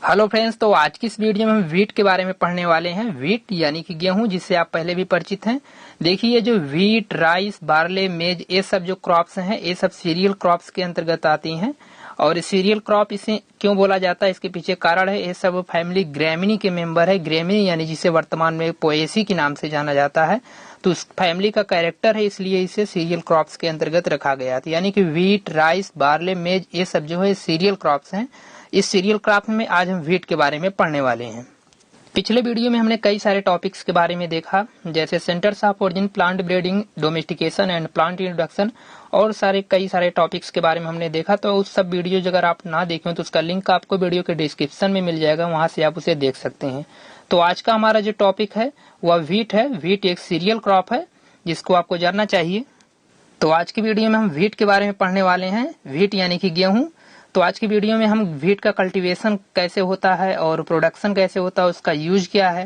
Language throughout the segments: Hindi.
हेलो फ्रेंड्स, तो आज की इस वीडियो में हम व्हीट के बारे में पढ़ने वाले हैं। व्हीट यानी कि गेहूं, जिससे आप पहले भी परिचित हैं। देखिए, ये जो व्हीट, राइस, बार्ले, मेज, ये सब जो क्रॉप्स हैं, ये सब सीरियल क्रॉप्स के अंतर्गत आती हैं। और सीरियल क्रॉप इसे क्यों बोला जाता है, इसके पीछे कारण है। ये सब फैमिली ग्रैमिनी के मेंबर है। ग्रैमिनी यानी जिसे वर्तमान में पोएसी के नाम से जाना जाता है, तो उस फैमिली का कैरेक्टर है, इसलिए इसे सीरियल क्रॉप्स के अंतर्गत रखा गया था। यानी कि व्हीट, राइस, बार्ले, मेज, ये सब जो है सीरियल क्रॉप्स हैं। इस सीरियल क्रॉप में आज हम व्हीट के बारे में पढ़ने वाले हैं। पिछले वीडियो में हमने कई सारे टॉपिक्स के बारे में देखा, जैसे centres of origin, plant breeding, domestication and plant introduction, और कई सारे टॉपिक्स के बारे में हमने देखा। तो उस सब वीडियो अगर आप ना देखें तो उसका लिंक आपको वीडियो के डिस्क्रिप्शन में मिल जाएगा, वहां से आप उसे देख सकते हैं। तो आज का हमारा जो टॉपिक है वह व्हीट है। व्हीट एक सीरियल क्रॉप है जिसको आपको जानना चाहिए। तो आज की वीडियो में हम व्हीट के बारे में पढ़ने वाले हैं। व्हीट यानी कि गेहूं। तो आज की वीडियो में हम व्हीट का कल्टीवेशन कैसे होता है और प्रोडक्शन कैसे होता है, उसका यूज क्या है,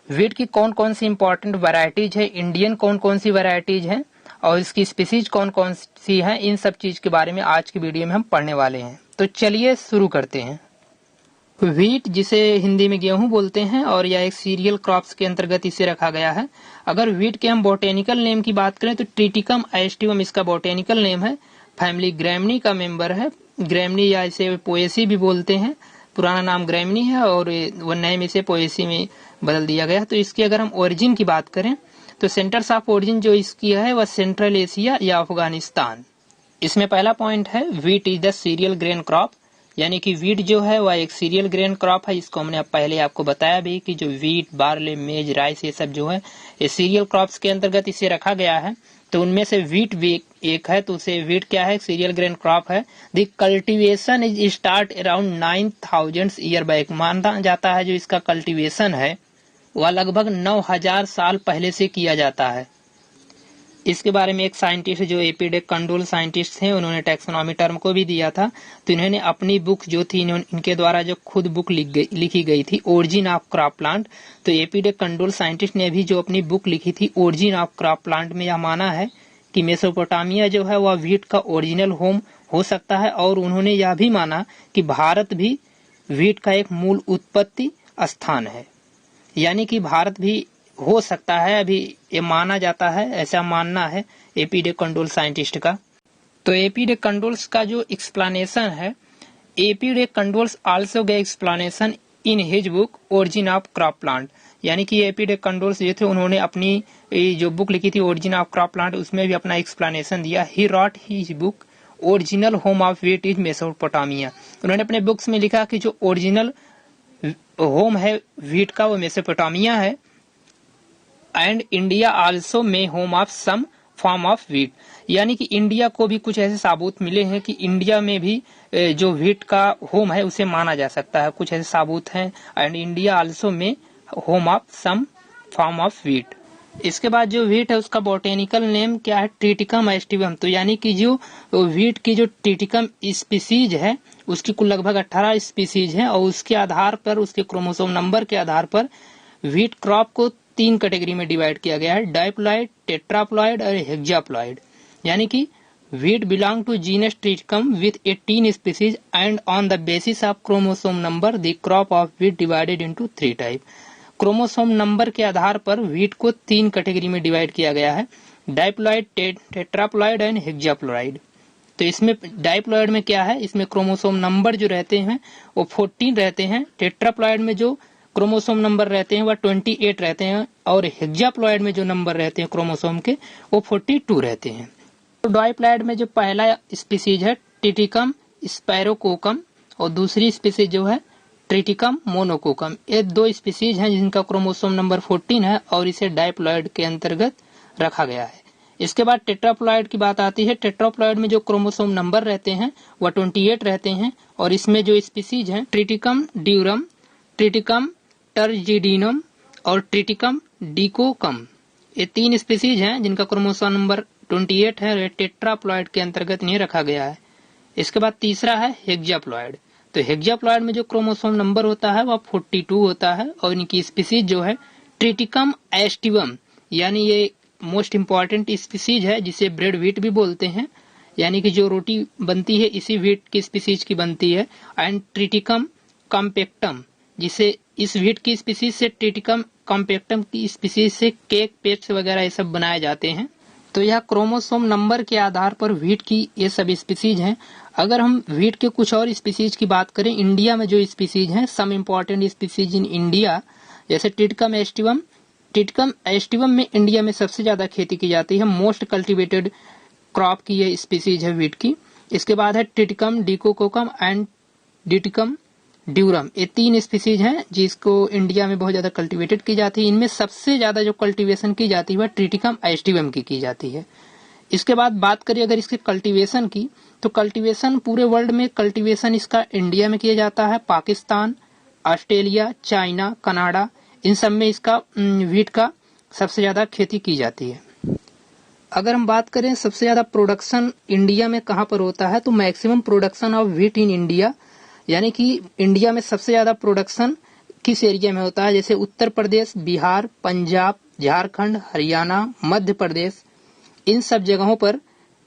व्हीट की कौन कौन सी इंपॉर्टेंट वैरायटीज है, इंडियन कौन कौन सी वैरायटीज है, और इसकी स्पीसीज कौन कौन सी है, इन सब चीज के बारे में आज की वीडियो में हम पढ़ने वाले हैं। तो चलिए शुरू करते हैं। व्हीट, जिसे हिंदी में गेहूं बोलते हैं, और यह एक सीरियल क्रॉप्स के अंतर्गत इसे रखा गया है। अगर व्हीट के हम बोटेनिकल नेम की बात करें तो ट्रिटिकम एस्टिवम इसका बोटेनिकल नेम है। फैमिली ग्रैमिनी का मेंबर है। ग्रैमिनी या इसे पोएसी भी बोलते हैं। पुराना नाम ग्रैमिनी है और वो नेम इसे पोएसी में बदल दिया गया। तो इसकी अगर हम ओरिजिन की बात करें तो सेंटर्स ऑफ ओरिजिन जो इसकी है वह सेंट्रल एशिया या अफगानिस्तान। इसमें पहला पॉइंट है, wheat is the serial grain crop. यानी कि व्हीट जो है वह एक सीरियल ग्रेन क्रॉप है। इसको हमने पहले आपको बताया भी कि जो व्हीट, बार्ले, मेज, राइस, ये सब जो है ये सीरियल क्रॉप्स के अंतर्गत इसे रखा गया है। तो उनमें से व्हीट भी एक है, तो उसे व्हीट क्या है, सीरियल ग्रेन क्रॉप है। The cultivation is start around 9000 year back. माना जाता है जो इसका कल्टीवेशन है वह लगभग 9000 साल पहले से किया जाता है। इसके बारे में एक साइंटिस्ट जो एपी डे कंडोल साइंटिस्ट थे, उन्होंने टैक्सोनॉमी टर्म को भी दिया था। तो इन्होंने अपनी बुक जो थी, इनके द्वारा जो खुद बुक लिखी गई थी, ओरिजिन ऑफ क्रॉप प्लांट, तो एपी डे कंडोल साइंटिस्ट ने भी जो अपनी बुक लिखी थी ओरिजिन ऑफ क्रॉप प्लांट में यह माना है कि मेसोपोटामिया जो है वह व्हीट का ओरिजिनल होम हो सकता है। और उन्होंने यह भी माना कि भारत भी व्हीट का एक मूल उत्पत्ति स्थान है। यानी कि भारत भी हो सकता है, अभी ये माना जाता है, ऐसा मानना है एपी डे कंडोल साइंटिस्ट का। तो एपी डे कंडोल्स का जो एक्सप्लेनेशन है, AP de Candolle also gave explanation in his book origin of crop plant. यानी कि एपी डे कंडोल्स जो थे उन्होंने अपनी जो बुक लिखी थी ओरिजिन ऑफ क्रॉप प्लांट, उसमें भी अपना एक्सप्लेनेशन दिया। He wrote his book original home of wheat is Mesopotamia. उन्होंने अपने बुक्स में लिखा कि जो ओरिजिनल होम है व्हीट का वो मेसोपोटामिया है। And India also may home of some form of wheat. यानी कि इंडिया को भी कुछ ऐसे साबूत मिले हैं कि इंडिया में भी जो व्हीट का होम है उसे माना जा सकता है, कुछ ऐसे साबूत हैं। And India also may home of some form of wheat. इसके बाद जो व्हीट है उसका बोटेनिकल नेम क्या है, ट्रिटिकम एस्टिवम। तो यानी कि जो व्हीट की जो ट्रिटिकम स्पीसीज है उसकी कुल लगभग 18 स्पीसीज है, और उसके आधार पर, उसके क्रोमोसोम नंबर के आधार पर व्हीट क्रॉप को 3 कैटेगरी में डिवाइड किया गया है, डाइप्लॉइड, टेट्राप्लॉइड और हेक्साप्लॉइड। यानी कि wheat belong to genus Triticum with 18 species and on the basis of chromosome number the crop of wheat divided into 3 type. Chromosome number के आधार पर व्हीट को 3 कैटेगरी में डिवाइड किया गया है, डाइप्लॉइड, टेट्राप्लॉइड एंड हेक्साप्लॉइड। तो इसमें डाइप्लॉइड में क्या है, इसमें क्रोमोसोम नंबर जो रहते हैं वो 14 रहते हैं। टेट्राप्लॉइड में जो क्रोमोसोम नंबर रहते हैं वह 28 रहते हैं, और हेक्साप्लॉइड में जो नंबर रहते हैं क्रोमोसोम के वो 42 रहते हैं। तो डाइप्लॉइड में जो पहला स्पीसीज है ट्रिटिकम स्पैरोकोकम, और दूसरी स्पीसीज जो है ट्रिटिकम मोनोकोकम। ये 2 स्पीसीज हैं जिनका क्रोमोसोम नंबर 14 है, और इसे डाइप्लॉइड के अंतर्गत रखा गया है। इसके बाद टेट्राप्लॉइड की बात आती है। टेट्राप्लॉइड में जो क्रोमोसोम नंबर रहते हैं वह 28 रहते हैं, और इसमें जो स्पीसीज हैं ट्रिटिकम ड्यूरम, ट्रिटिकम टर्जिडिनम और ट्रिटिकम डिकोकम, ये 3 स्पीसीज हैं जिनका क्रोमोसोम नंबर 28 है, टेट्राप्लॉइड के अंतर्गत इन्हें रखा गया है। इसके बाद तीसरा है हेक्साप्लॉइड। तो हेक्साप्लॉइड में जो क्रोमोसोम नंबर होता है वह 42 होता है, और इनकी स्पीसीज जो है ट्रिटिकम एस्टिवम। यानी ये मोस्ट इंपॉर्टेंट स्पीसीज है जिसे ब्रेड व्हीट भी बोलते हैं। यानी कि जो रोटी बनती है इसी व्हीट की स्पीसीज की बनती है। एंड ट्रिटिकम कॉम्पेक्टम, जिसे इस व्हीट की स्पीसीज से ट्रिटिकम कॉम्पेक्टम की स्पीसीज से केक, पेप्स वगैरह ये सब बनाए जाते हैं। तो यह क्रोमोसोम नंबर के आधार पर व्हीट की ये सब स्पीसीज हैं। अगर हम व्हीट के कुछ और स्पीसीज की बात करें, इंडिया में जो स्पीसीज हैं, some important species in India, जैसे ट्रिटिकम एस्टिवम। ट्रिटिकम एस्टिवम में इंडिया में सबसे ज्यादा खेती की जाती है, मोस्ट कल्टिवेटेड क्रॉप की ये स्पीसीज है व्हीट की। इसके बाद है ट्रिटिकम डिकोकोकम एंड ट्रिटिकम ड्यूरम, ये 3 स्पीसीज हैं जिसको इंडिया में बहुत ज्यादा कल्टीवेटेड की जाती है। इनमें सबसे ज्यादा जो कल्टीवेशन की जाती है वह ट्रिटिकम एस्टिवम की जाती है। इसके बाद बात करें अगर इसके कल्टीवेशन की, तो कल्टीवेशन पूरे वर्ल्ड में कल्टीवेशन इसका इंडिया में किया जाता है, पाकिस्तान, ऑस्ट्रेलिया, चाइना, कनाडा, इन सब में इसका व्हीट का सबसे ज्यादा खेती की जाती है। अगर हम बात करें सबसे ज्यादा प्रोडक्शन इंडिया में कहाँ पर होता है, तो maximum production of wheat in India, यानी कि इंडिया में सबसे ज्यादा प्रोडक्शन किस एरिया में होता है, जैसे उत्तर प्रदेश, बिहार, पंजाब, झारखंड, हरियाणा, मध्य प्रदेश, इन सब जगहों पर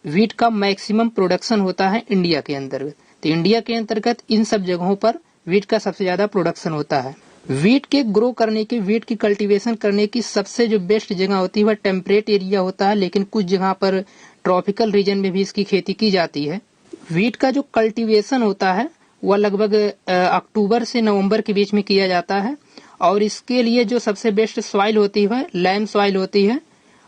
व्हीट का मैक्सिमम प्रोडक्शन होता है इंडिया के अंतर्गत। तो इंडिया के अंतर्गत इन सब जगहों पर व्हीट का सबसे ज्यादा प्रोडक्शन होता है। व्हीट के ग्रो करने की, व्हीट की कल्टीवेशन करने की सबसे जो बेस्ट जगह होती है वह टेम्परेट एरिया होता है, लेकिन कुछ जगह पर ट्रॉपिकल रीजन में भी इसकी खेती की जाती है। व्हीट का जो कल्टीवेशन होता है वह लगभग अक्टूबर से नवंबर के बीच में किया जाता है, और इसके लिए जो सबसे बेस्ट सॉइल होती है वह लैम सॉइल होती है,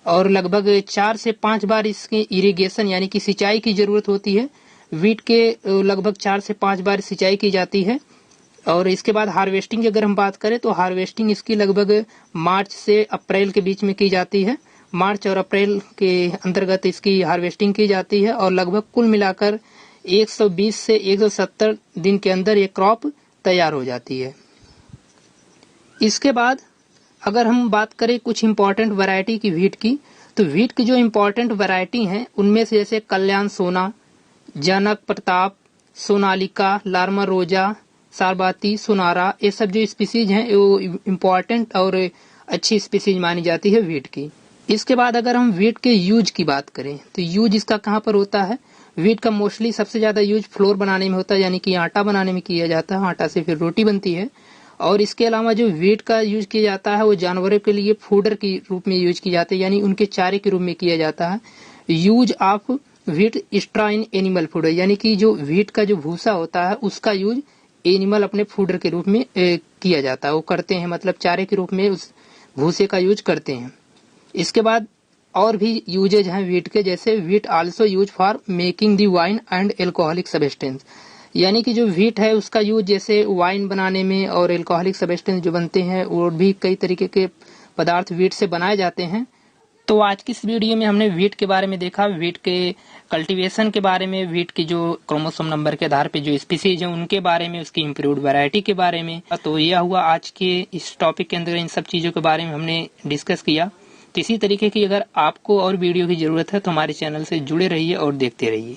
और लगभग 4 से 5 बार इसके इरिगेशन यानी कि सिंचाई की जरूरत होती है। व्हीट के लगभग 4 से 5 बार सिंचाई की जाती है। और इसके बाद हार्वेस्टिंग की अगर हम बात करें, तो हार्वेस्टिंग इसकी लगभग मार्च से अप्रैल के बीच में की जाती है। मार्च और अप्रैल के अंतर्गत इसकी हार्वेस्टिंग की जाती है, और लगभग कुल मिलाकर 120 से 170 दिन के अंदर ये क्रॉप तैयार हो जाती है। इसके बाद अगर हम बात करें कुछ इम्पोर्टेंट वैरायटी की व्हीट की, तो व्हीट की जो इम्पोर्टेंट वैरायटी हैं उनमें से जैसे कल्याण सोना, जनक प्रताप, सोनालिका, लार्मा रोजा, सारबाती, सोनारा, ये सब जो स्पीसीज हैं वो इम्पोर्टेंट और अच्छी स्पीसीज मानी जाती है व्हीट की। इसके बाद अगर हम व्हीट के यूज की बात करें, तो यूज इसका कहाँ पर होता है, व्हीट का मोस्टली सबसे ज्यादा यूज फ्लोर बनाने में होता है, यानी कि आटा बनाने में किया जाता है, आटा से फिर रोटी बनती है। और इसके अलावा जो व्हीट का यूज किया जाता है वो जानवरों के लिए फूडर के रूप में यूज किया जाता है, यानी उनके चारे के रूप में किया जाता है। Use of wheat straw in animal food, यानी कि जो व्हीट का जो भूसा होता है उसका यूज एनिमल अपने फूडर के रूप में किया जाता है, वो करते हैं, मतलब चारे के रूप में उस भूसे का यूज करते हैं। इसके बाद और भी यूजेज हैं व्हीट के, जैसे wheat also use for making the wine and alcoholic substance, यानी कि जो व्हीट है उसका यूज जैसे वाइन बनाने में और एल्कोहलिक सब्सटेंस जो बनते हैं और भी कई तरीके के पदार्थ व्हीट से बनाए जाते हैं। तो आज की इस वीडियो में हमने व्हीट के बारे में देखा, व्हीट के कल्टीवेशन के बारे में, व्हीट की जो क्रोमोसोम नंबर के आधार पे जो स्पीसीज है उनके बारे में, उसकी इम्प्रूव्ड वैरायटी के बारे में। तो यह हुआ आज के इस टॉपिक के अंदर, इन सब चीजों के बारे में हमने डिस्कस किया। तो इसी तरीके की अगर आपको और वीडियो की जरूरत है तो हमारे चैनल से जुड़े रहिए और देखते रहिए।